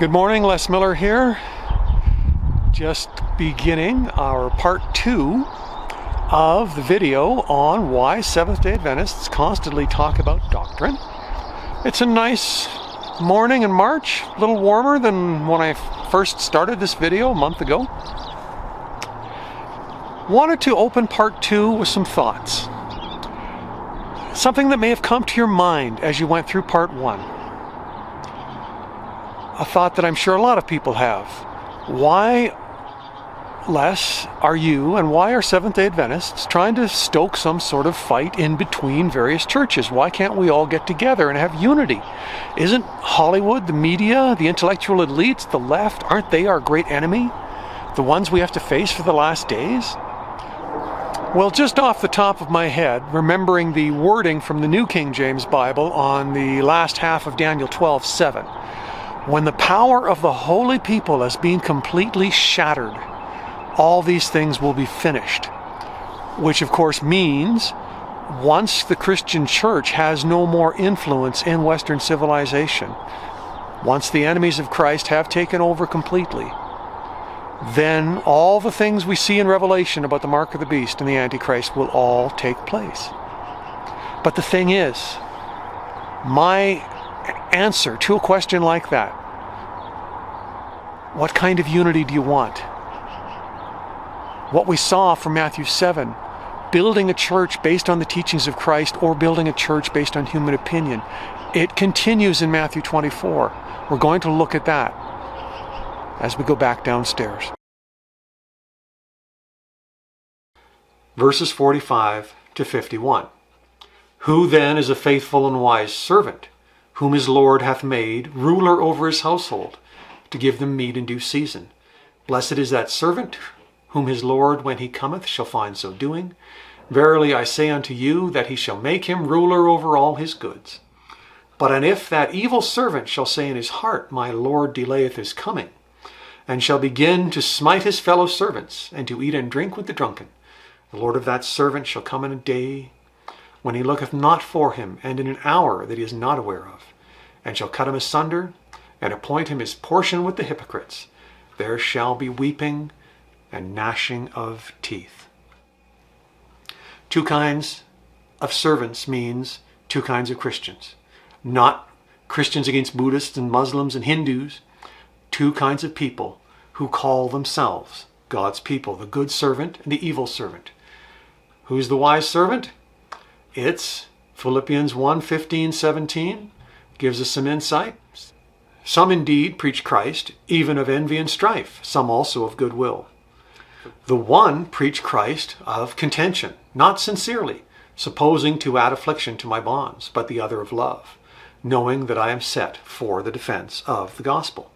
Good morning, Les Miller here. Just beginning our part 2 of the video on why Seventh-day Adventists constantly talk about doctrine. It's a nice morning in March, a little warmer than when I first started this video a month ago. Wanted to open part 2 with some thoughts. Something that may have come to your mind as you went through part 1. A thought that I'm sure a lot of people have. Why, Les, are you and why are Seventh-day Adventists trying to stoke some sort of fight in between various churches? Why can't we all get together and have unity? Isn't Hollywood, the media, the intellectual elites, the left, aren't they our great enemy? The ones we have to face for the last days? Well, just off the top of my head, remembering the wording from the New King James Bible on the last half of Daniel 12:7, when the power of the holy people has been completely shattered, all these things will be finished. Which of course means once the Christian church has no more influence in Western civilization, once the enemies of Christ have taken over completely, then all the things we see in Revelation about the mark of the beast and the Antichrist will all take place. But the thing is, my answer to a question like that, what kind of unity do you want? What we saw from Matthew 7, building a church based on the teachings of Christ or building a church based on human opinion, it continues in Matthew 24. We're going to look at that as we go back downstairs. Verses 45 to 51. Who then is a faithful and wise servant, whom his Lord hath made ruler over his household, to give them meat in due season? Blessed is that servant, whom his Lord, when he cometh, shall find so doing. Verily I say unto you, that he shall make him ruler over all his goods. But and if that evil servant shall say in his heart, My Lord delayeth his coming, and shall begin to smite his fellow servants, and to eat and drink with the drunken, the Lord of that servant shall come in a day when he looketh not for him, and in an hour that he is not aware of, and shall cut him asunder, and appoint him his portion with the hypocrites. There shall be weeping and gnashing of teeth. Two kinds of servants means two kinds of Christians. Not Christians against Buddhists and Muslims and Hindus. Two kinds of people who call themselves God's people, the good servant and the evil servant. Who's the wise servant? It's Philippians 1:15-17, gives us some insight. Some indeed preach Christ, even of envy and strife, some also of goodwill. The one preach Christ of contention, not sincerely, supposing to add affliction to my bonds, but the other of love, knowing that I am set for the defense of the gospel.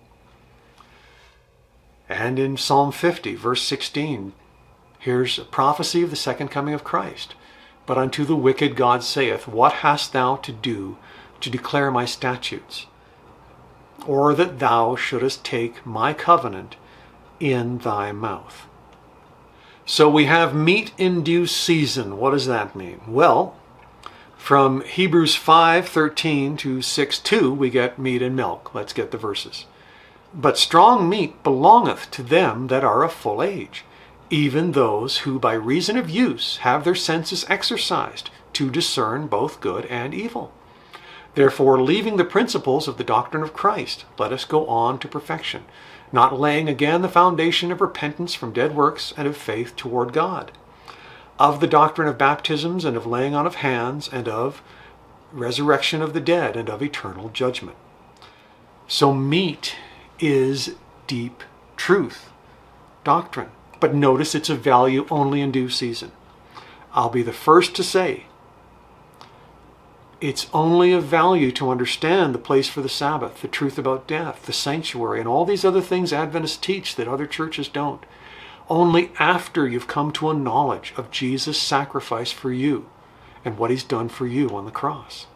And in Psalm 50, verse 16, here's a prophecy of the second coming of Christ. But unto the wicked God saith, What hast thou to do to declare my statutes? Or that thou shouldest take my covenant in thy mouth. So we have meat in due season. What does that mean? Well, from Hebrews 5:13 to 6:2, we get meat and milk. Let's get the verses. But strong meat belongeth to them that are of full age, even those who by reason of use have their senses exercised to discern both good and evil. Therefore, leaving the principles of the doctrine of Christ, let us go on to perfection, not laying again the foundation of repentance from dead works and of faith toward God, of the doctrine of baptisms and of laying on of hands, and of resurrection of the dead, and of eternal judgment. So meat is deep truth, doctrine. But notice it's of value only in due season. I'll be the first to say it's only of value to understand the place for the Sabbath, the truth about death, the sanctuary, and all these other things Adventists teach that other churches don't. Only after you've come to a knowledge of Jesus' sacrifice for you and what he's done for you on the cross.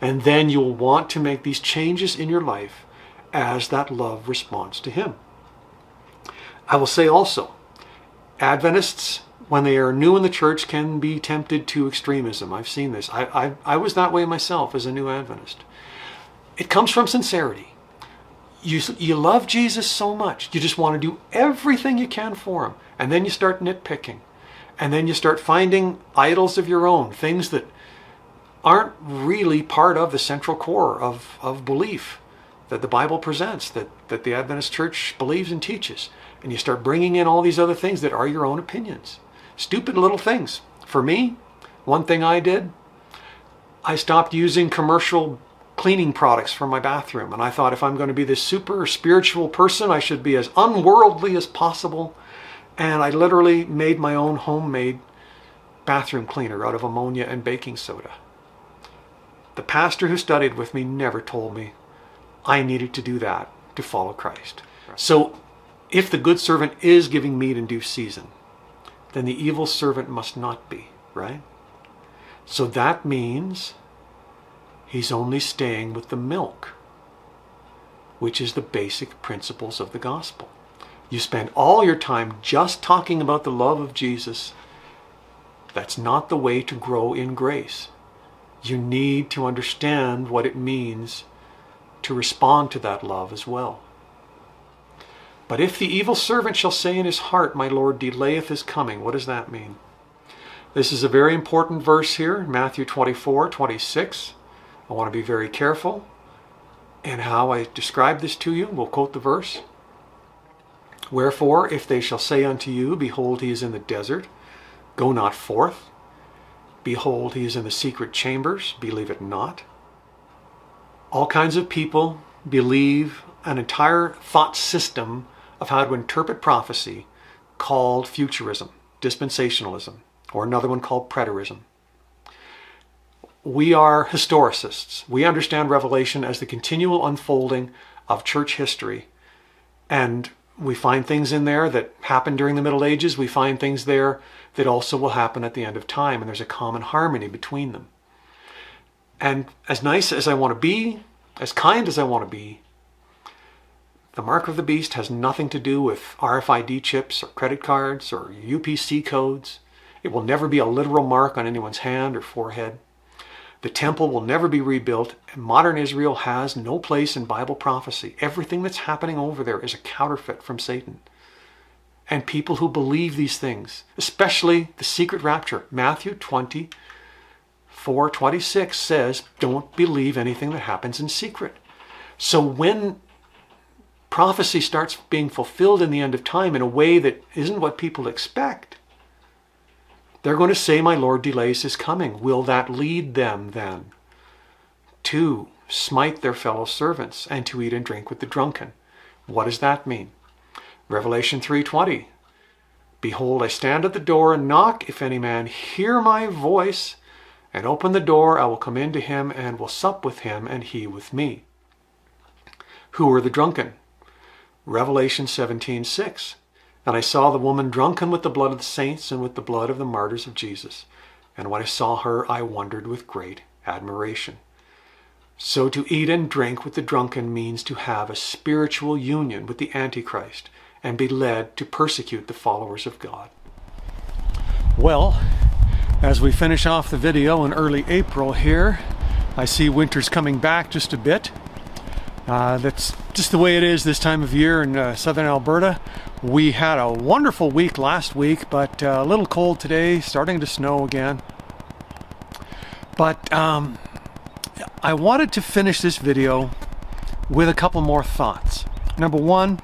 And then you'll want to make these changes in your life as that love responds to him. I will say also, Adventists, when they are new in the church, can be tempted to extremism. I've seen this. I was that way myself as a new Adventist. It comes from sincerity. you love Jesus so much, you just want to do everything you can for him. And then you start nitpicking. And then you start finding idols of your own, things that aren't really part of the central core of belief that the Bible presents, that the Adventist Church believes and teaches. And you start bringing in all these other things that are your own opinions. Stupid little things. For me, one thing I did, I stopped using commercial cleaning products for my bathroom. And I thought, if I'm going to be this super spiritual person, I should be as unworldly as possible. And I literally made my own homemade bathroom cleaner out of ammonia and baking soda. The pastor who studied with me never told me I needed to do that to follow Christ. So if the good servant is giving meat in due season, then the evil servant must not be, right? So that means he's only staying with the milk, which is the basic principles of the gospel. You spend all your time just talking about the love of Jesus. That's not the way to grow in grace. You need to understand what it means to respond to that love as well. But if the evil servant shall say in his heart, my Lord delayeth his coming, what does that mean? This is a very important verse here, Matthew 24:26. I want to be very careful in how I describe this to you. We'll quote the verse. Wherefore, if they shall say unto you, behold, he is in the desert, go not forth. Behold, he is in the secret chambers, believe it not. All kinds of people believe an entire thought system of how to interpret prophecy called futurism, dispensationalism, or another one called preterism. We are historicists. We understand Revelation as the continual unfolding of church history. And we find things in there that happened during the Middle Ages. We find things there that also will happen at the end of time. And there's a common harmony between them. And as nice as I want to be, as kind as I want to be, the mark of the beast has nothing to do with RFID chips or credit cards or UPC codes. It will never be a literal mark on anyone's hand or forehead. The temple will never be rebuilt, and modern Israel has no place in Bible prophecy. Everything that's happening over there is a counterfeit from Satan. And people who believe these things, especially the secret rapture, Matthew 24:26 says, don't believe anything that happens in secret. So when prophecy starts being fulfilled in the end of time in a way that isn't what people expect, they're going to say, my Lord delays his coming. Will that lead them then to smite their fellow servants and to eat and drink with the drunken? What does that mean? Revelation 3:20. Behold, I stand at the door and knock. If any man hear my voice and open the door, I will come into him and will sup with him and he with me. Who are the drunken? Revelation 17:6. And I saw the woman drunken with the blood of the saints and with the blood of the martyrs of Jesus. And when I saw her, I wondered with great admiration. So to eat and drink with the drunken means to have a spiritual union with the Antichrist and be led to persecute the followers of God. Well, as we finish off the video in early April here, I see winter's coming back just a bit. That's just the way it is this time of year in southern Alberta. We had a wonderful week last week, but a little cold today, starting to snow again. But I wanted to finish this video with a couple more thoughts. Number one,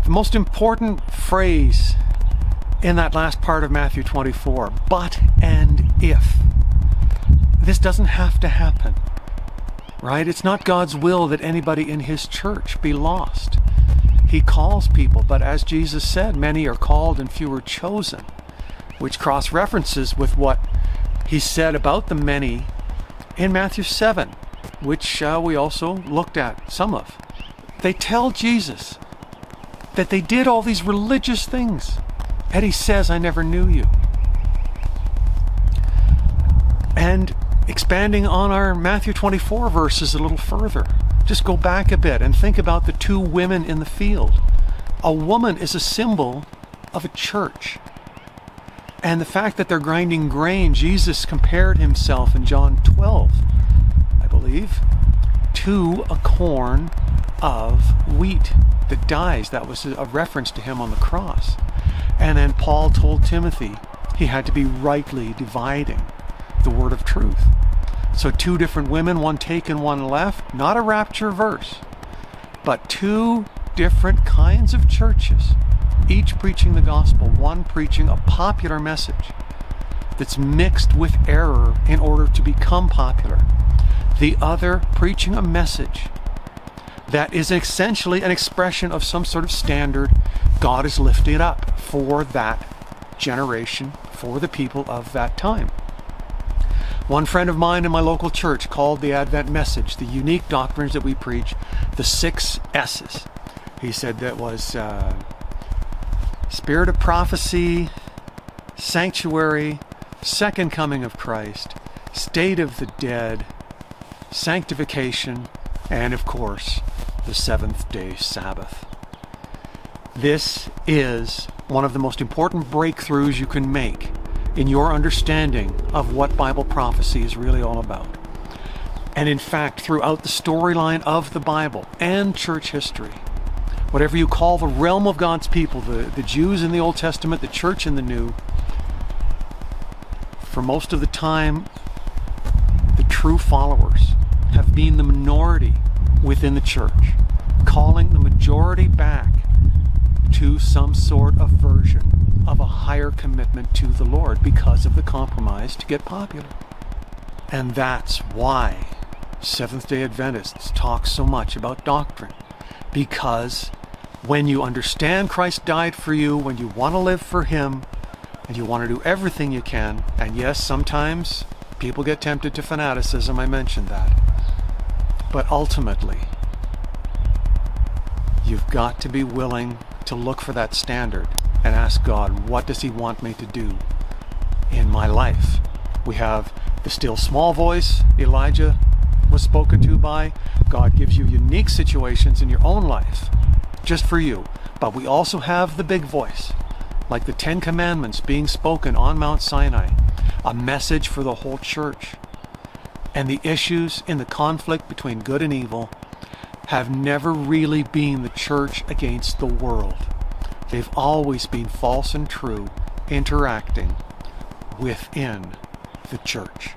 the most important phrase in that last part of Matthew 24, but and if. This doesn't have to happen, right? It's not God's will that anybody in his church be lost. He calls people, but as Jesus said, many are called and few are chosen, which cross-references with what he said about the many in Matthew 7, which we also looked at some of. They tell Jesus that they did all these religious things, and he says, I never knew you. And expanding on our Matthew 24 verses a little further, just go back a bit and think about the two women in the field. A woman is a symbol of a church. And the fact that they're grinding grain, Jesus compared himself in John 12, I believe, to a corn of wheat that dies. That was a reference to him on the cross. And then Paul told Timothy he had to be rightly dividing the word of truth. So two different women, one taken, one left. Not a rapture verse, but two different kinds of churches, each preaching the gospel, one preaching a popular message that's mixed with error in order to become popular, the other preaching a message that is essentially an expression of some sort of standard God is lifting up for that generation, for the people of that time. One friend of mine in my local church called the Advent message, the unique doctrines that we preach, the 6 S's. He said that was spirit of prophecy, sanctuary, second coming of Christ, state of the dead, sanctification, and of course, the seventh-day Sabbath. This is one of the most important breakthroughs you can make in your understanding of what Bible prophecy is really all about. And in fact, throughout the storyline of the Bible and church history, whatever you call the realm of God's people, the Jews in the Old Testament, the church in the New, for most of the time, the true followers have been the minority within the church, calling the majority back to some sort of version of a higher commitment to the Lord because of the compromise to get popular. And that's why Seventh-day Adventists talk so much about doctrine. Because when you understand Christ died for you, when you want to live for Him, and you want to do everything you can, and yes, sometimes people get tempted to fanaticism, I mentioned that. But ultimately, you've got to be willing to look for that standard and ask God, what does He want me to do in my life? We have the still small voice Elijah was spoken to by. God gives you unique situations in your own life, just for you. But we also have the big voice, like the 10 Commandments being spoken on Mount Sinai, a message for the whole church. And the issues in the conflict between good and evil have never really been the church against the world. They've always been false and true interacting within the church.